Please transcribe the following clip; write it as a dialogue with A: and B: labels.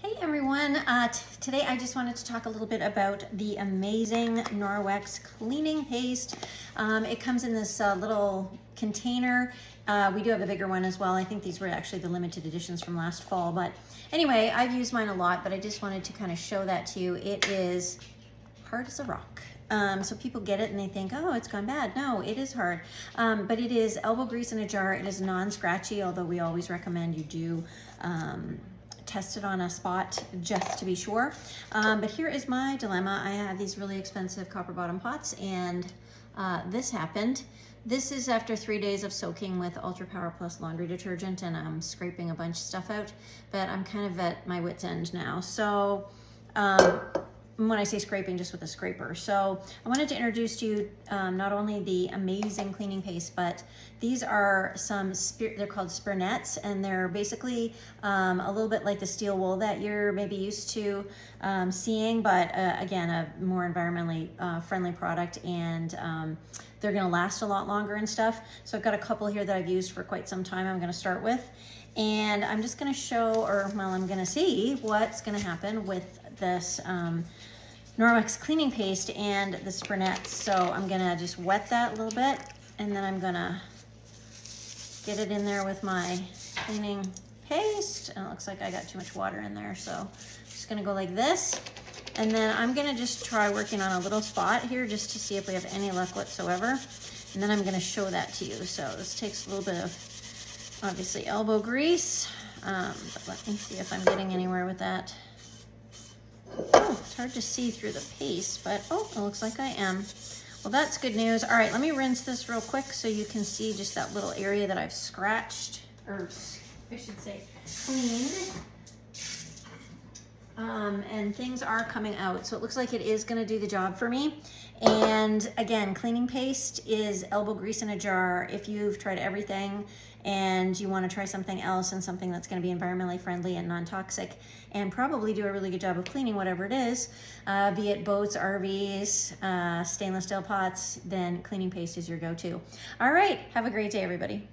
A: Hey everyone, today I just wanted to talk a little bit about the amazing Norwex Cleaning Paste. It comes in this little container. We do have a bigger one as well. I think these were actually the limited editions from last fall, but anyway, I've used mine a lot, but I just wanted to kind of show that to you. It is hard as a rock. So people get it and they think, oh, it's gone bad. No, it is hard. But it is elbow grease in a jar. It is non-scratchy, although we always recommend you do test it on a spot just to be sure. But here is my dilemma. I have these really expensive copper bottom pots and this happened. This is after 3 days of soaking with Ultra Power Plus laundry detergent, and I'm scraping a bunch of stuff out, but I'm kind of at my wit's end now. So when I say scraping, just with a scraper. So I wanted to introduce to you not only the amazing cleaning paste, but these are some, they're called spinnets, and they're basically a little bit like the steel wool that you're maybe used to seeing, but again, a more environmentally friendly product, and they're gonna last a lot longer and stuff. So I've got a couple here that I've used for quite some time I'm gonna start with. And I'm just gonna show, or well, I'm gonna see what's gonna happen with this Norwex Cleaning Paste and the spinnets. So I'm gonna just wet that a little bit, and then I'm gonna get it in there with my cleaning paste. And it looks like I got too much water in there, so I'm just gonna go like this. And then I'm gonna just try working on a little spot here just to see if we have any luck whatsoever. And then I'm gonna show that to you. So this takes a little bit of, obviously, elbow grease. But let me see if I'm getting anywhere with that. Oh, it's hard to see through the paste, but oh, it looks like I am. Well, that's good news. All right, let me rinse this real quick so you can see just that little area that I've scratched, or I should say cleaned. And things are coming out, so it looks like it is gonna do the job for me. And again, cleaning paste is elbow grease in a jar. If you've tried everything and you want to try something else and something that's going to be environmentally friendly and non-toxic and probably do a really good job of cleaning whatever it is, be it boats, RVs, stainless steel pots, then cleaning paste is your go-to. All right, have a great day, everybody.